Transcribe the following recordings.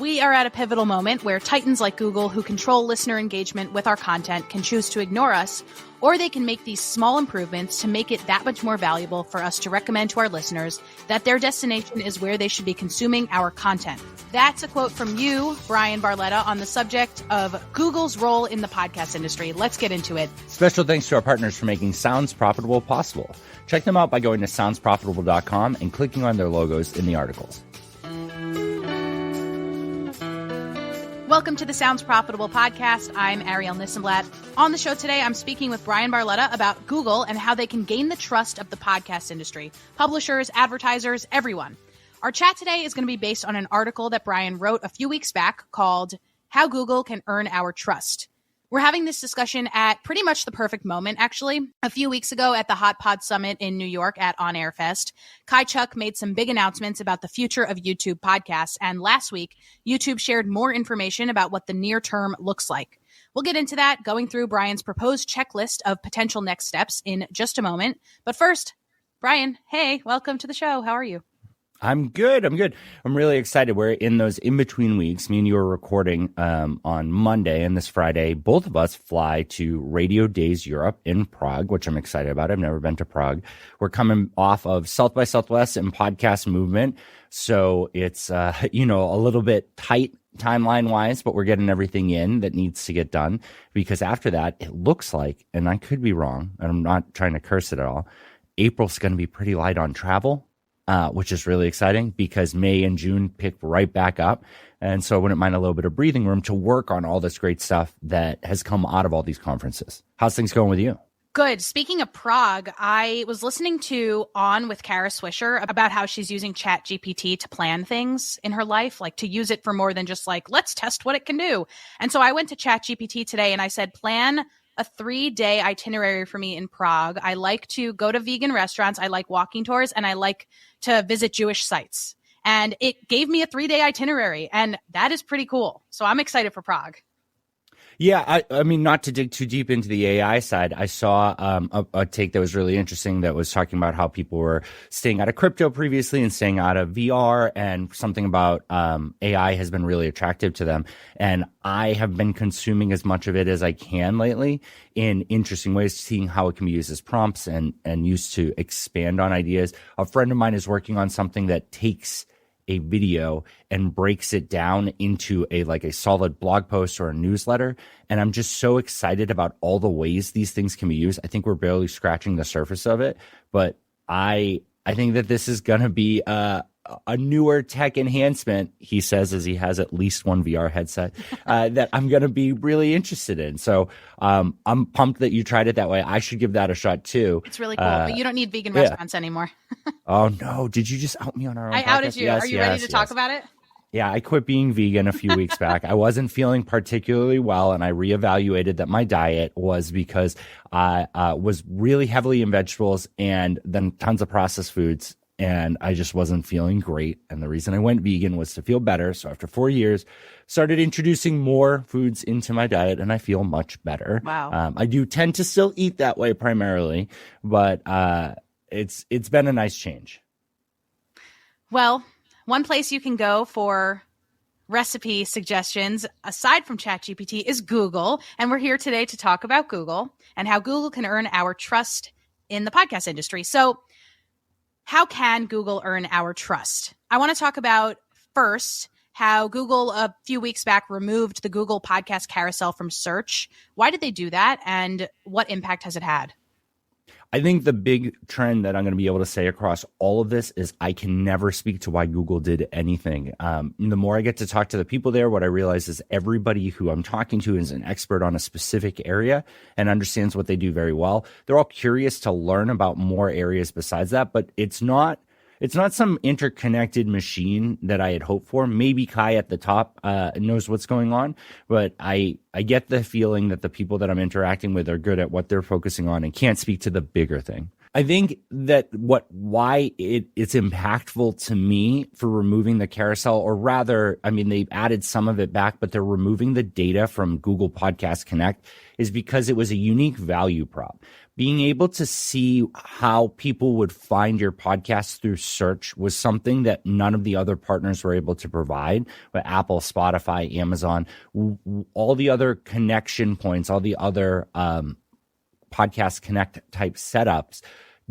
We are at a pivotal moment where titans like Google, who control listener engagement with our content, can choose to ignore us, or they can make these small improvements to make it that much more valuable for us to recommend to our listeners that their destination is where they should be consuming our content. That's a quote from you, Bryan Barletta, on the subject of Google's role in the podcast industry. Let's get into it. Special thanks to our partners for making Sounds Profitable possible. Check them out by going to soundsprofitable.com and clicking on their logos in the articles. Welcome to the Sounds Profitable podcast. I'm Arielle Nissenblatt. On the show today, I'm speaking with Bryan Barletta about Google and how they can gain the trust of the podcast industry. Publishers, advertisers, everyone. Our chat today is going to be based on an article that Bryan wrote a few weeks back called How Google Can Earn Our Trust. We're having this discussion at pretty much the perfect moment, actually. A few weeks ago at the Hot Pod Summit in New York at On Air Fest, Kai Chuk made some big announcements about the future of YouTube podcasts. And last week, YouTube shared more information about what the near term looks like. We'll get into that, going through Bryan's proposed checklist of potential next steps in just a moment. But first, Bryan, hey, welcome to the show. How are you? I'm good. I'm really excited. We're in those in-between weeks. Me and you are recording on Monday, and this Friday, both of us fly to Radio Days Europe in Prague, which I'm excited about. I've never been to Prague. We're coming off of South by Southwest and Podcast Movement, so it's a little bit tight timeline-wise, but we're getting everything in that needs to get done, because after that, it looks like, and I could be wrong, and I'm not trying to curse it at all, April's going to be pretty light on travel. Which is really exciting because May and June pick right back up. And so I wouldn't mind a little bit of breathing room to work on all this great stuff that has come out of all these conferences. How's things going with you? Good. Speaking of Prague, I was listening to On with Kara Swisher about how she's using ChatGPT to plan things in her life, like to use it for more than just like, let's test what it can do. And so I went to ChatGPT today and I said, plan a 3-day itinerary for me in Prague. I like to go to vegan restaurants. I like walking tours, and I like to visit Jewish sites. And it gave me a 3-day itinerary, and that is pretty cool. So I'm excited for Prague. Yeah, I mean, not to dig too deep into the AI side, I saw a take that was really interesting that was talking about how people were staying out of crypto previously and staying out of VR, and something about AI has been really attractive to them. And I have been consuming as much of it as I can lately in interesting ways, seeing how it can be used as prompts and used to expand on ideas. A friend of mine is working on something that takes a video and breaks it down into a solid blog post or a newsletter. And I'm just so excited about all the ways these things can be used. I think we're barely scratching the surface of it, but I think that this is going to be a newer tech enhancement, he says, as he has at least one VR headset, that I'm going to be really interested in. So I'm pumped that you tried it that way. I should give that a shot too. It's really cool, but you don't need vegan restaurants anymore. Oh, no. Did you just out me on our own podcast? I outed you. Yes, are you ready to talk about it? Yeah, I quit being vegan a few weeks back. I wasn't feeling particularly well, and I reevaluated that my diet was because I was really heavily in vegetables and then tons of processed foods. And I just wasn't feeling great. And the reason I went vegan was to feel better. So after 4 years, started introducing more foods into my diet, and I feel much better. Wow. I do tend to still eat that way primarily, but it's been a nice change. Well, one place you can go for recipe suggestions, aside from ChatGPT, is Google. And we're here today to talk about Google and how Google can earn our trust in the podcast industry. So how can Google earn our trust? I want to talk about first how Google a few weeks back removed the Google podcast carousel from search. Why did they do that, and what impact has it had? I think the big trend that I'm going to be able to say across all of this is I can never speak to why Google did anything. The more I get to talk to the people there, what I realize is everybody who I'm talking to is an expert on a specific area and understands what they do very well. They're all curious to learn about more areas besides that, but it's not some interconnected machine that I had hoped for. Maybe Kai at the top knows what's going on, but I get the feeling that the people that I'm interacting with are good at what they're focusing on and can't speak to the bigger thing. I think that why it's impactful to me for removing the carousel, or rather, I mean, they've added some of it back, but they're removing the data from Google Podcast Connect, is because it was a unique value prop. being able to see how people would find your podcast through search was something that none of the other partners were able to provide. But Apple, Spotify, Amazon, all the other connection points, all the other podcast connect type setups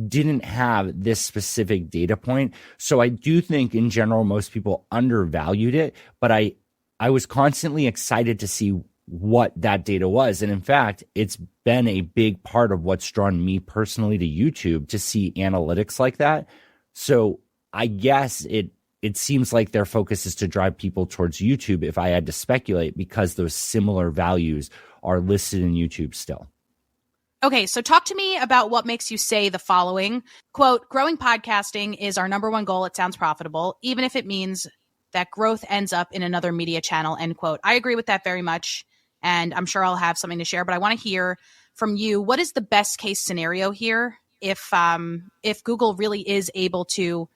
didn't have this specific data point. So I do think in general, most people undervalued it, but I was constantly excited to see what that data was. And in fact, it's been a big part of what's drawn me personally to YouTube, to see analytics like that. So I guess it seems like their focus is to drive people towards YouTube, if I had to speculate, because those similar values are listed in YouTube still. Okay, so talk to me about what makes you say the following, quote, growing podcasting is our number one goal. It sounds profitable, even if it means that growth ends up in another media channel, end quote. I agree with that very much, and I'm sure I'll have something to share, but I want to hear from you. What is the best case scenario here if Google really is able to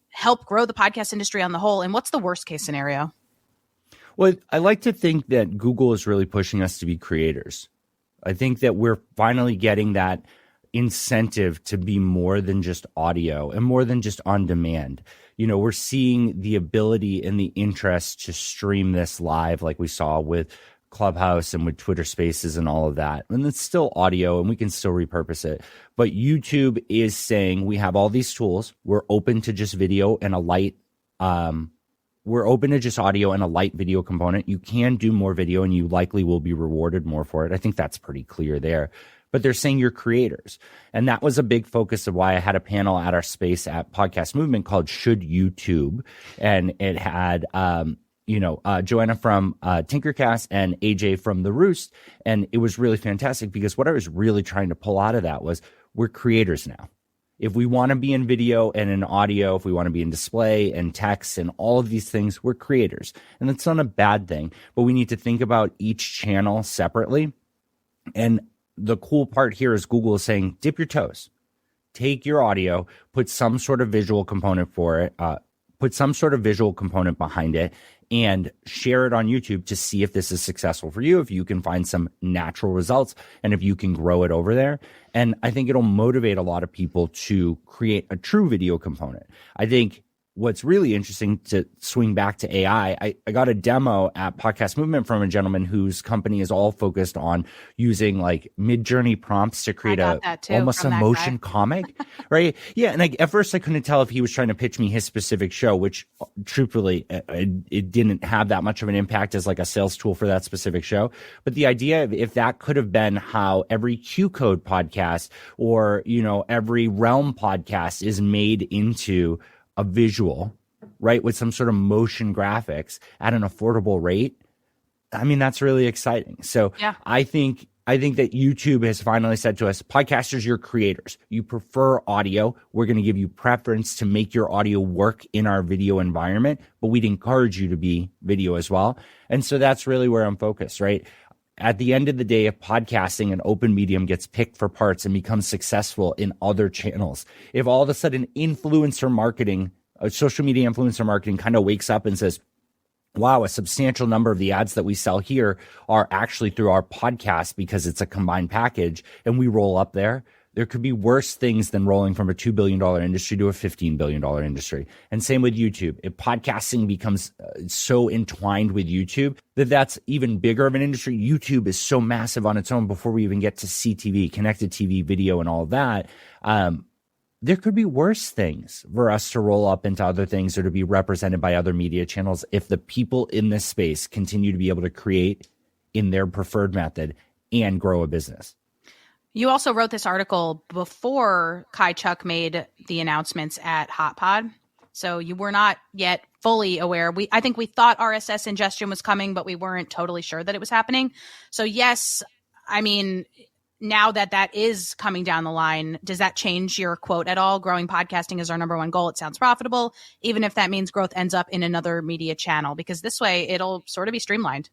help grow the podcast industry on the whole, and what's the worst case scenario? Well, I like to think that Google is really pushing us to be creators. I think that we're finally getting that incentive to be more than just audio and more than just on demand. You know, we're seeing the ability and the interest to stream this live, like we saw with Clubhouse and with Twitter Spaces and all of that. And it's still audio and we can still repurpose it. But YouTube is saying we have all these tools. We're open to just video and a light we're open to just audio and a light video component. You can do more video and you likely will be rewarded more for it. I think that's pretty clear there. But they're saying you're creators. And that was a big focus of why I had a panel at our space at Podcast Movement called Should YouTube? And it had, Joanna from Tinkercast and AJ from The Roost. And it was really fantastic because what I was really trying to pull out of that was we're creators now. If we want to be in video and in audio, if we want to be in display and text and all of these things, we're creators. And that's not a bad thing, but we need to think about each channel separately. And the cool part here is Google is saying, dip your toes, take your audio, put some sort of visual component for it, put some sort of visual component behind it, and share it on YouTube to see if this is successful for you, if you can find some natural results, and if you can grow it over there. And I think it'll motivate a lot of people to create a true video component. I think what's really interesting, to swing back to AI, I got a demo at Podcast Movement from a gentleman whose company is all focused on using like Mid-Journey prompts to create almost a motion comic, right? Yeah. And at first I couldn't tell if he was trying to pitch me his specific show, which truthfully, it didn't have that much of an impact as like a sales tool for that specific show. But the idea of if that could have been how every Q Code podcast or, every Realm podcast is made into a visual, right, with some sort of motion graphics at an affordable rate, I mean, that's really exciting. So yeah. I think that YouTube has finally said to us, podcasters, you're creators. You prefer audio. We're going to give you preference to make your audio work in our video environment, but we'd encourage you to be video as well. And so that's really where I'm focused, right? At the end of the day, if podcasting, an open medium, gets picked for parts and becomes successful in other channels, if all of a sudden influencer marketing, social media influencer marketing kind of wakes up and says, wow, a substantial number of the ads that we sell here are actually through our podcast because it's a combined package, and we roll up there could be worse things than rolling from a $2 billion industry to a $15 billion industry. And same with YouTube. If podcasting becomes so entwined with YouTube that's even bigger of an industry, YouTube is so massive on its own before we even get to CTV, connected TV, video, and all of that. There could be worse things for us to roll up into other things or to be represented by other media channels if the people in this space continue to be able to create in their preferred method and grow a business. You also wrote this article before Kai Chuk made the announcements at HotPod. So you were not yet fully aware. I think we thought RSS ingestion was coming, but we weren't totally sure that it was happening. So yes, I mean, now that is coming down the line, does that change your quote at all? Growing podcasting is our number one goal. It sounds profitable, even if that means growth ends up in another media channel, because this way it'll sort of be streamlined.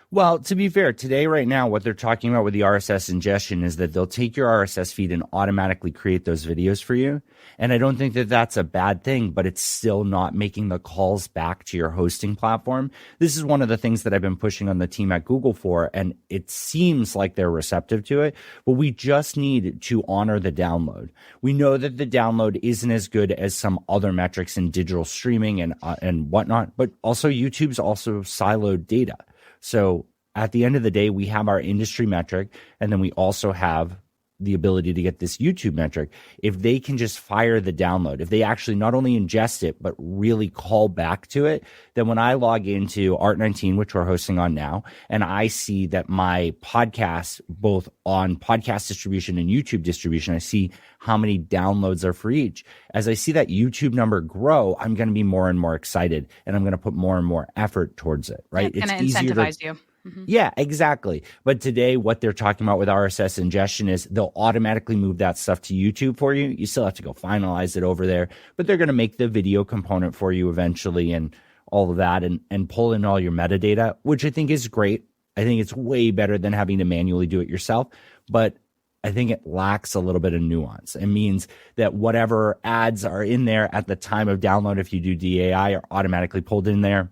Well, to be fair, today, right now, what they're talking about with the RSS ingestion is that they'll take your RSS feed and automatically create those videos for you. And I don't think that that's a bad thing, but it's still not making the calls back to your hosting platform. This is one of the things that I've been pushing on the team at Google for, and it seems like they're receptive to it, but we just need to honor the download. We know that the download isn't as good as some other metrics in digital streaming and whatnot, but also YouTube's also siloed data. So at the end of the day, we have our industry metric, and then we also have the ability to get this YouTube metric. If they can just fire the download, if they actually not only ingest it, but really call back to it, then when I log into Art19, which we're hosting on now, and I see that my podcast, both on podcast distribution and YouTube distribution, I see how many downloads are for each. As I see that YouTube number grow, I'm going to be more and more excited, and I'm going to put more and more effort towards it, right? It's going to incentivize you. Mm-hmm. Yeah, exactly. But today, what they're talking about with RSS ingestion is they'll automatically move that stuff to YouTube for you. You still have to go finalize it over there, but they're going to make the video component for you eventually and all of that and pull in all your metadata, which I think is great. I think it's way better than having to manually do it yourself, but I think it lacks a little bit of nuance. It means that whatever ads are in there at the time of download, if you do DAI, are automatically pulled in there,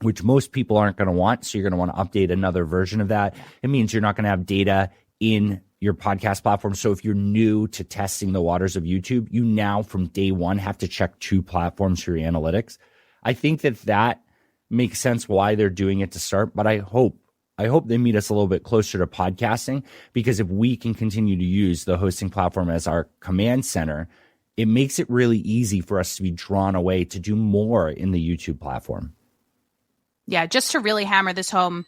which most people aren't going to want. So you're going to want to update another version of that. It means you're not going to have data in your podcast platform. So if you're new to testing the waters of YouTube, you now from day one have to check 2 platforms for your analytics. I think that makes sense why they're doing it to start, but I hope they meet us a little bit closer to podcasting, because if we can continue to use the hosting platform as our command center, it makes it really easy for us to be drawn away to do more in the YouTube platform. Yeah, just to really hammer this home,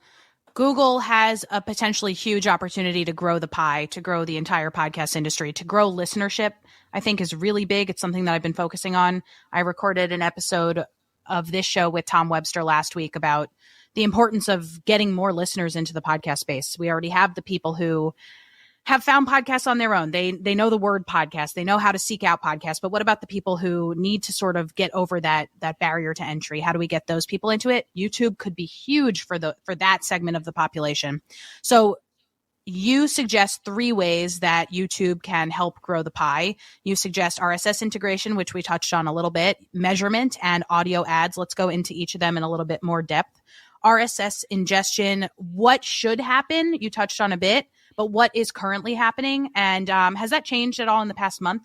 Google has a potentially huge opportunity to grow the pie, to grow the entire podcast industry, to grow listenership, I think is really big. It's something that I've been focusing on. I recorded an episode of this show with Tom Webster last week about the importance of getting more listeners into the podcast space. We already have the people who have found podcasts on their own. They know the word podcast. They know how to seek out podcasts. But what about the people who need to sort of get over that barrier to entry? How do we get those people into it? YouTube could be huge for that segment of the population. So you suggest 3 ways that YouTube can help grow the pie. You suggest RSS integration, which we touched on a little bit, measurement, and audio ads. Let's go into each of them in a little bit more depth. RSS ingestion, what should happen? You touched on a bit, but what is currently happening? And has that changed at all in the past month?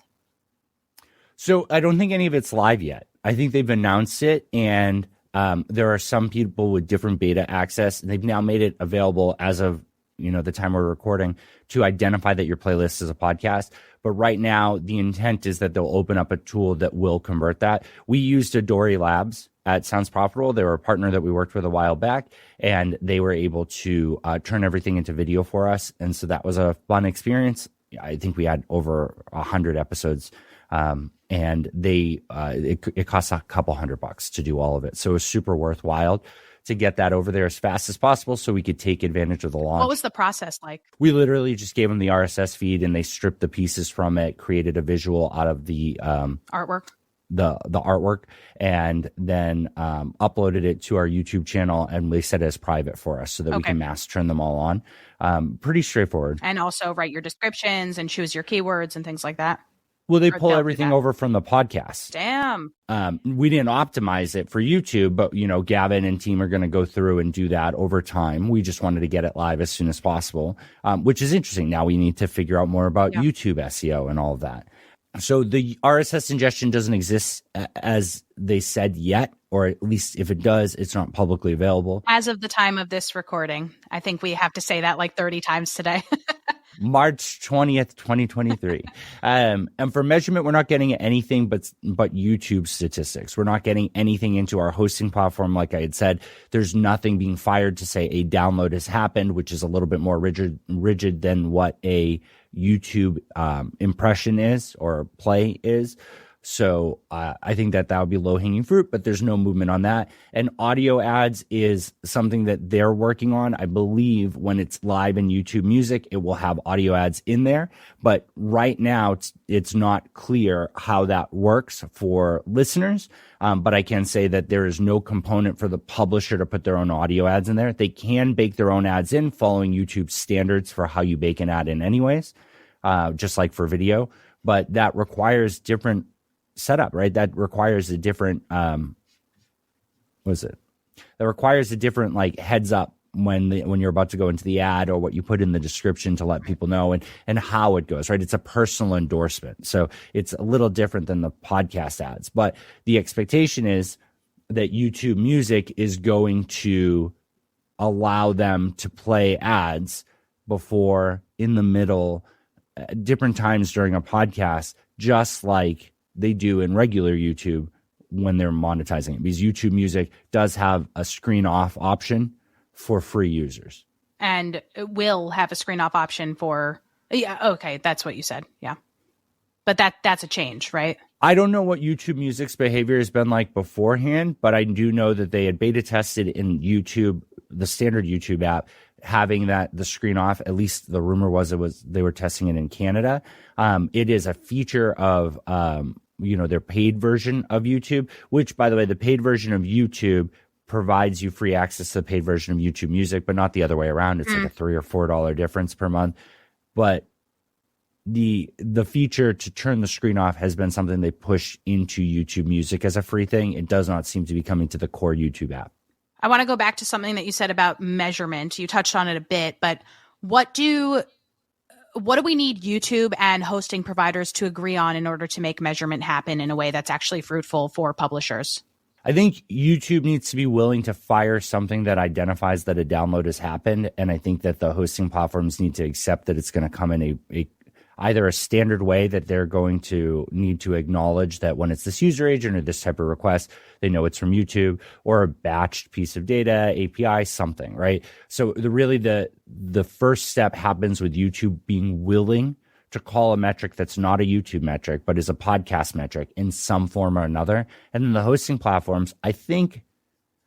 So I don't think any of it's live yet. I think they've announced it, and there are some people with different beta access, and they've now made it available as of the time we're recording to identify that your playlist is a podcast. But right now, the intent is that they'll open up a tool that will convert that. We used Adori Labs at Sounds Profitable. They were a partner that we worked with a while back, and they were able to turn everything into video for us. And so that was a fun experience. I think we had over 100 episodes, and it costs a couple $100 to do all of it. So it was super worthwhile to get that over there as fast as possible so we could take advantage of the launch. What was the process like? We literally just gave them the RSS feed, and they stripped the pieces from it, created a visual out of the artwork. The artwork, and then uploaded it to our YouTube channel, and they set it as private for us so that we can mass turn them all on. Pretty straightforward. And also write your descriptions and choose your keywords and things like that. Well, they pull everything over from the podcast. Damn. We didn't optimize it for YouTube, but Gavin and team are going to go through and do that over time. We just wanted to get it live as soon as possible, which is interesting. Now we need to figure out more about YouTube SEO and all of that. So the RSS ingestion doesn't exist as they said yet, or at least if it does, it's not publicly available. As of the time of this recording, I think we have to say that like 30 times today. March 20th, 2023. And for measurement, we're not getting anything but YouTube statistics. We're not getting anything into our hosting platform. Like I had said, there's nothing being fired to say a download has happened, which is a little bit more rigid than what a YouTube impression is or play is. So I think that would be low-hanging fruit, but there's no movement on that. And audio ads is something that they're working on. I believe when it's live in YouTube Music, it will have audio ads in there. But right now, it's not clear how that works for listeners. But I can say that there is no component for the publisher to put their own audio ads in there. They can bake their own ads in following YouTube standards for how you bake an ad in anyways, just like for video. But that requires different setup, right? That requires a different, that requires a different like heads up when you're about to go into the ad, or what you put in the description to let people know, and how it goes, right? It's a personal endorsement. So it's a little different than the podcast ads, but the expectation is that YouTube Music is going to allow them to play ads before, in the middle, different times during a podcast, just like they do in regular YouTube when they're monetizing it, because YouTube Music does have a screen off option for free users. And it will have a screen off option for, yeah, okay, that's what you said. Yeah. But that's a change, right? I don't know what YouTube Music's behavior has been like beforehand, but I do know that they had beta tested in YouTube, the standard YouTube app, having the screen off. At least the rumor was they were testing it in Canada. It is a feature of their paid version of YouTube, which, by the way, the paid version of YouTube provides you free access to the paid version of YouTube Music, but not the other way around. It's like a $3 or $4 difference per month. But the feature to turn the screen off has been something they push into YouTube Music as a free thing. It does not seem to be coming to the core YouTube app. I want to go back to something that you said about measurement. You touched on it a bit, but what do we need YouTube and hosting providers to agree on in order to make measurement happen in a way that's actually fruitful for publishers? I think YouTube needs to be willing to fire something that identifies that a download has happened. And I think that the hosting platforms need to accept that it's going to come in either a standard way that they're going to need to acknowledge that when it's this user agent or this type of request, they know it's from YouTube, or a batched piece of data, API, something, right? So the first step happens with YouTube being willing to call a metric that's not a YouTube metric, but is a podcast metric in some form or another. And then the hosting platforms, I think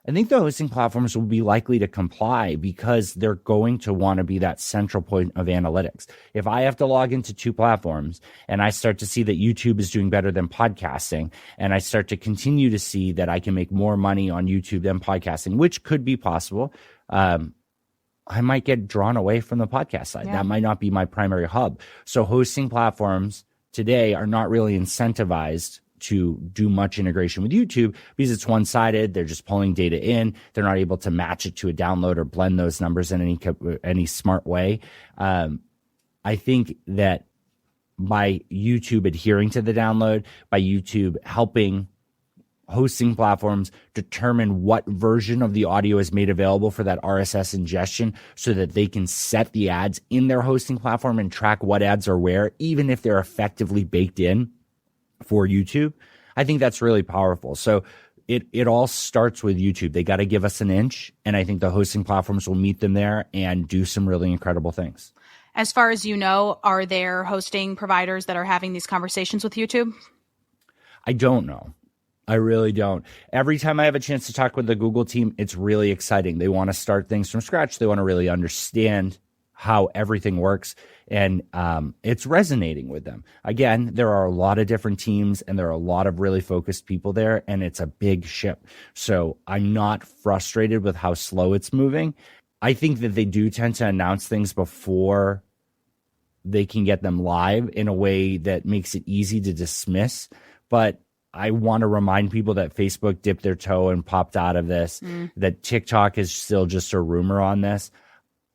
the hosting platforms will be likely to comply, because they're going to want to be that central point of analytics. If I have to log into two platforms and I start to see that YouTube is doing better than podcasting, and I start to continue to see that I can make more money on YouTube than podcasting, which could be possible, I might get drawn away from the podcast side. Yeah. That might not be my primary hub. So hosting platforms today are not really incentivized to do much integration with YouTube, because it's one-sided. They're just pulling data in. They're not able to match it to a download or blend those numbers in any smart way. I think that by YouTube adhering to the download, by YouTube helping hosting platforms determine what version of the audio is made available for that RSS ingestion, so that they can set the ads in their hosting platform and track what ads are where, even if they're effectively baked in for YouTube, I think that's really powerful. So it all starts with YouTube. They got to give us an inch, and I think the hosting platforms will meet them there and do some really incredible things. As far as you know, are there hosting providers that are having these conversations with YouTube? I don't know. I really don't. Every time I have a chance to talk with the Google team, it's really exciting. They want to start things from scratch. They want to really understand how everything works, and it's resonating with them. Again, there are a lot of different teams, and there are a lot of really focused people there, and it's a big ship. So I'm not frustrated with how slow it's moving. I think that they do tend to announce things before they can get them live in a way that makes it easy to dismiss. But I want to remind people that Facebook dipped their toe and popped out of this, that TikTok is still just a rumor on this.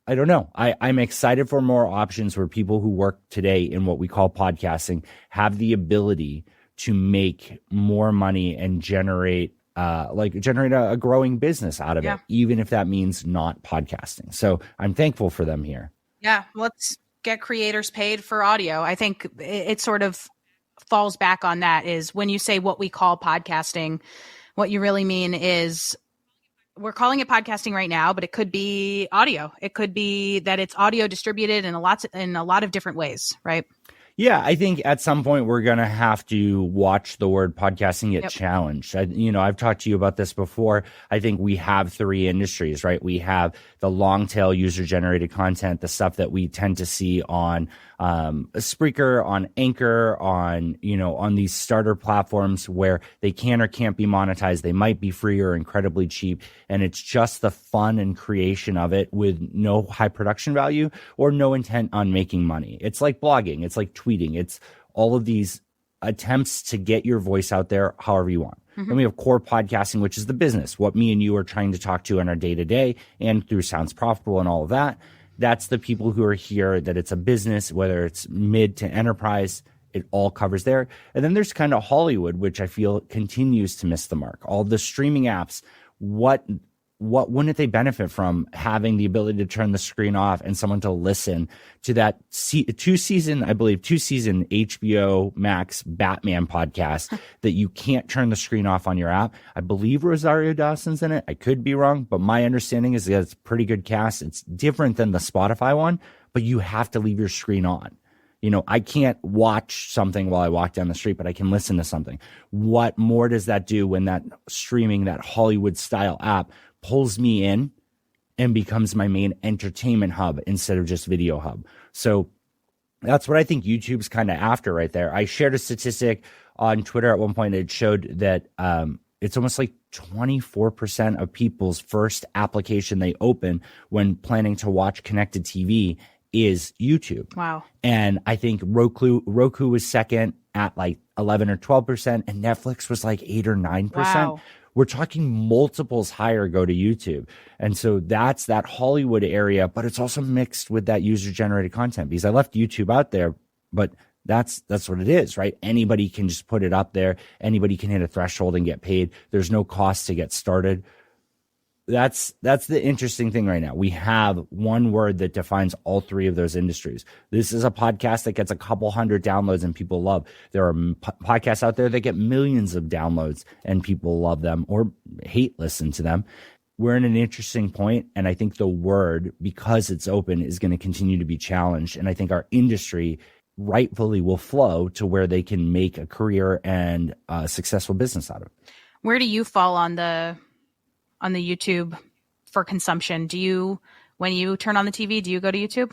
I don't know. I'm excited for more options where people who work today in what we call podcasting have the ability to make more money and generate a growing business out of it, even if that means not podcasting. So I'm thankful for them here. Yeah, let's get creators paid for audio. I think it sort of falls back on that, is when you say what we call podcasting, what you really mean is we're calling it podcasting right now, but it could be audio. It could be that it's audio distributed in a lot of different ways, right? Yeah, I think at some point we're going to have to watch the word podcasting get challenged. I've talked to you about this before. I think we have three industries, right? We have the long tail user generated content, the stuff that we tend to see on Spreaker, on Anchor, on these starter platforms where they can or can't be monetized. They might be free or incredibly cheap. And it's just the fun and creation of it with no high production value or no intent on making money. It's like blogging. It's like tweeting. It's all of these attempts to get your voice out there however you want. Mm-hmm. Then we have core podcasting, which is the business, what me and you are trying to talk to in our day to day and through Sounds Profitable and all of that. That's the people who are here, that it's a business, whether it's mid to enterprise, it all covers there. And then there's kind of Hollywood, which I feel continues to miss the mark. All the streaming apps, what wouldn't they benefit from having the ability to turn the screen off and someone to listen to that two-season HBO Max Batman podcast that you can't turn the screen off on your app? I believe Rosario Dawson's in it. I could be wrong, but my understanding is that it's a pretty good cast. It's different than the Spotify one, but you have to leave your screen on. I can't watch something while I walk down the street, but I can listen to something. What more does that do when that streaming, that Hollywood style app pulls me in and becomes my main entertainment hub instead of just video hub? So that's what I think YouTube's kind of after right there. I shared a statistic on Twitter at one point. It showed that it's almost like 24% of people's first application they open when planning to watch connected TV is YouTube. Wow. And I think Roku was second at like 11 or 12%, and Netflix was like 8 or 9%. Wow. We're talking multiples higher go to YouTube. And so that's that Hollywood area, but it's also mixed with that user generated content, because I left YouTube out there, but that's what it is, right? Anybody can just put it up there. Anybody can hit a threshold and get paid. There's no cost to get started. That's the interesting thing right now. We have one word that defines all three of those industries. This is a podcast that gets a couple hundred downloads and people love. There are podcasts out there that get millions of downloads and people love them or hate listen to them. We're in an interesting point, and I think the word, because it's open, is going to continue to be challenged. And I think our industry rightfully will flow to where they can make a career and a successful business out of it. Where do you fall on the YouTube for consumption? When you turn on the TV, do you go to YouTube?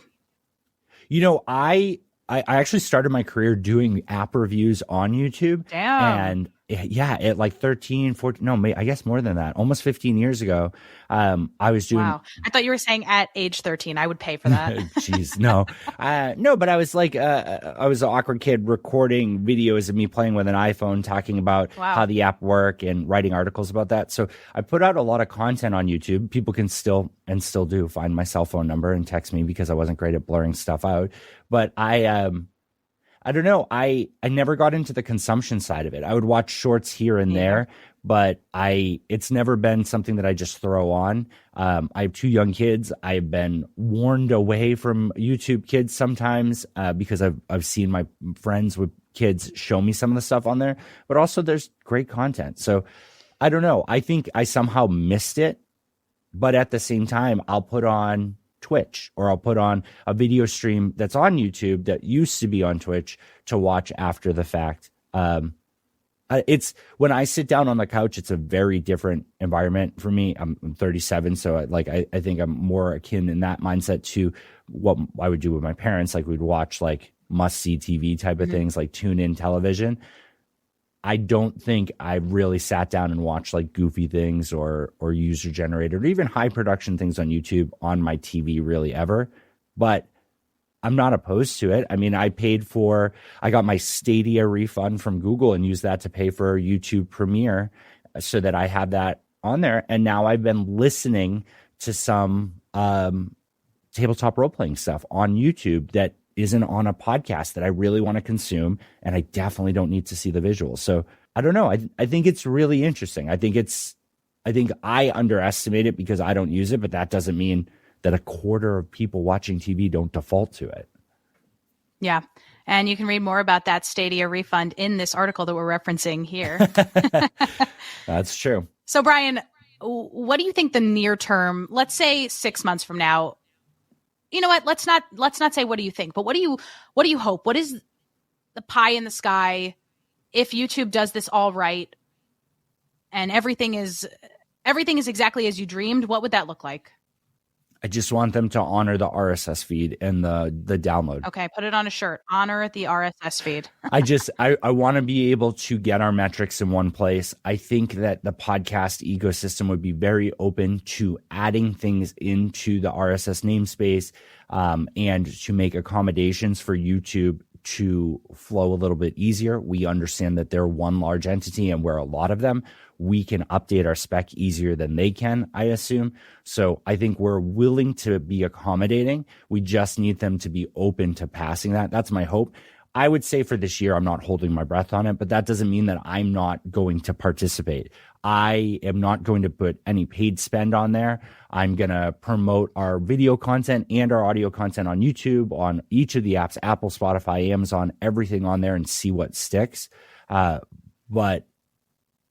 I actually started my career doing app reviews on YouTube. Damn. And at like 13, 14, no, I guess more than that, almost 15 years ago, I was doing. Wow. I thought you were saying at age 13. I would pay for that. Jeez, no. No, but I was like, I was an awkward kid recording videos of me playing with an iPhone, talking about how the app worked and writing articles about that. So I put out a lot of content on YouTube. People can still do find my cell phone number and text me, because I wasn't great at blurring stuff out. But I don't know. I never got into the consumption side of it. I would watch shorts here and there, but it's never been something that I just throw on. I have 2 young kids. I've been warned away from YouTube Kids sometimes because I've seen my friends with kids show me some of the stuff on there, but also there's great content. So I don't know. I think I somehow missed it, but at the same time, I'll put on Twitch, or I'll put on a video stream that's on YouTube that used to be on Twitch to watch after the fact. It's when I sit down on the couch, it's a very different environment for me. I'm 37, so I think I'm more akin in that mindset to what I would do with my parents. Like, we'd watch like must-see TV type of things, like tune-in television. I don't think I really sat down and watched like goofy things or user generated or even high production things on YouTube on my TV really ever, but I'm not opposed to it. I mean, I got my Stadia refund from Google and used that to pay for YouTube Premiere so that I have that on there. And now I've been listening to some tabletop role-playing stuff on YouTube that isn't on a podcast that I really want to consume, and I definitely don't need to see the visuals. So I don't know. I think it's really interesting. I think I underestimate it because I don't use it, but that doesn't mean that a quarter of people watching TV don't default to it. Yeah. And you can read more about that Stadia refund in this article that we're referencing here. That's true. So Bryan, what do you think the near term, let's say 6 months from now, you know what? Let's not say what do you think, but what do you hope? What is the pie in the sky, if YouTube does this all right and everything is exactly as you dreamed, what would that look like? I just want them to honor the RSS feed and the download. Okay, put it on a shirt. Honor the RSS feed. I want to be able to get our metrics in one place. I think that the podcast ecosystem would be very open to adding things into the RSS namespace and to make accommodations for YouTube to flow a little bit easier. We understand that they're one large entity and we're a lot of them. We can update our spec easier than they can, I assume. So I think we're willing to be accommodating. We just need them to be open to passing that. That's my hope. I would say for this year, I'm not holding my breath on it, but that doesn't mean that I'm not going to participate. I am not going to put any paid spend on there. I'm going to promote our video content and our audio content on YouTube, on each of the apps, Apple, Spotify, Amazon, everything on there, and see what sticks. But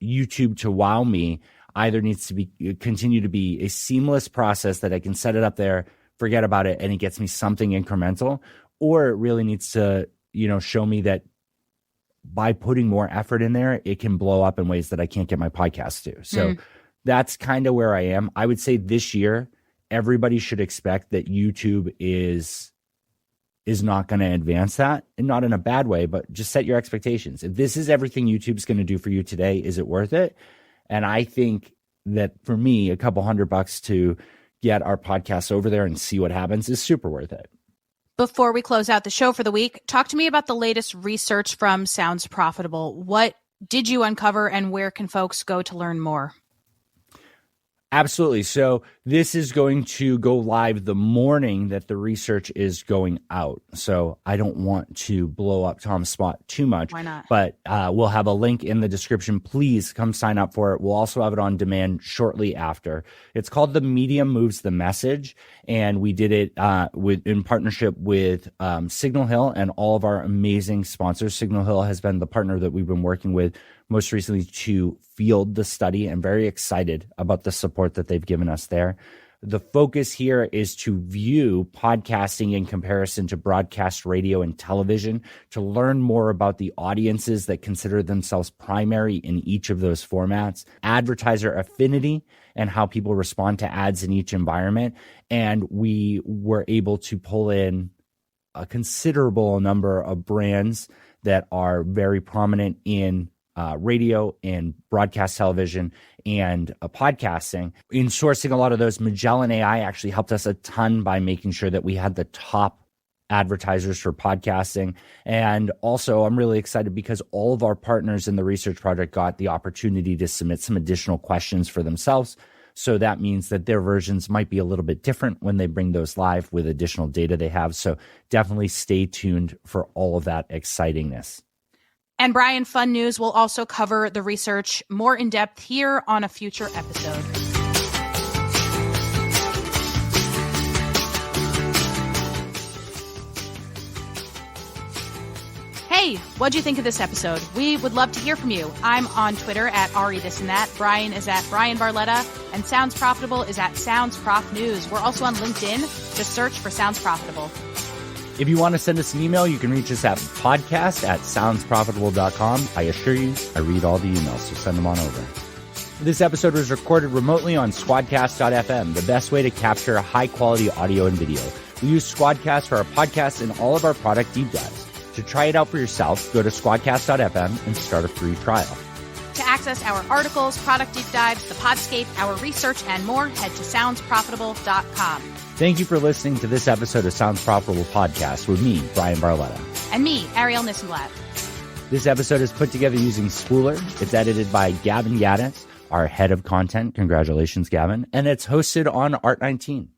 YouTube, to wow me, either needs to continue to be a seamless process that I can set it up there, forget about it, and it gets me something incremental, or it really needs to, show me that by putting more effort in there, it can blow up in ways that I can't get my podcast to. So that's kind of where I am. I would say this year, everybody should expect that YouTube is not going to advance that, and not in a bad way, but just set your expectations. If this is everything YouTube's going to do for you today, is it worth it? And I think that for me, a couple $100 to get our podcast over there and see what happens is super worth it. Before we close out the show for the week, talk to me about the latest research from Sounds Profitable. What did you uncover and where can folks go to learn more? Absolutely. So this is going to go live the morning that the research is going out. So I don't want to blow up Tom's spot too much. Why not? But we'll have a link in the description. Please come sign up for it. We'll also have it on demand shortly after. It's called The Medium Moves the Message. And we did it in partnership with Signal Hill and all of our amazing sponsors. Signal Hill has been the partner that we've been working with most recently to field the study, and very excited about the support that they've given us there. The focus here is to view podcasting in comparison to broadcast radio and television, to learn more about the audiences that consider themselves primary in each of those formats, advertiser affinity, and how people respond to ads in each environment. And we were able to pull in a considerable number of brands that are very prominent in radio and broadcast television and podcasting. In sourcing a lot of those, Magellan AI actually helped us a ton by making sure that we had the top advertisers for podcasting. And also, I'm really excited because all of our partners in the research project got the opportunity to submit some additional questions for themselves. So that means that their versions might be a little bit different when they bring those live with additional data they have. So definitely stay tuned for all of that excitingness. And Bryan, Fun News will also cover the research more in depth here on a future episode. Hey, what'd you think of this episode? We would love to hear from you. I'm on Twitter at Ari This and That. Bryan is at Bryan Barletta, and Sounds Profitable is at Sounds Prof News. We're also on LinkedIn. Just search for Sounds Profitable. If you want to send us an email, you can reach us at podcast@soundsprofitable.com. I assure you, I read all the emails, so send them on over. This episode was recorded remotely on squadcast.fm, the best way to capture high-quality audio and video. We use Squadcast for our podcast and all of our product deep dives. To try it out for yourself, go to squadcast.fm and start a free trial. To access our articles, product deep dives, the Podscape, our research, and more, head to soundsprofitable.com. Thank you for listening to this episode of Sounds Profitable Podcast with me, Bryan Barletta. And me, Arielle Nissenblatt. This episode is put together using Spooler. It's edited by Gavin Gaddis, our head of content. Congratulations, Gavin. And it's hosted on Art19.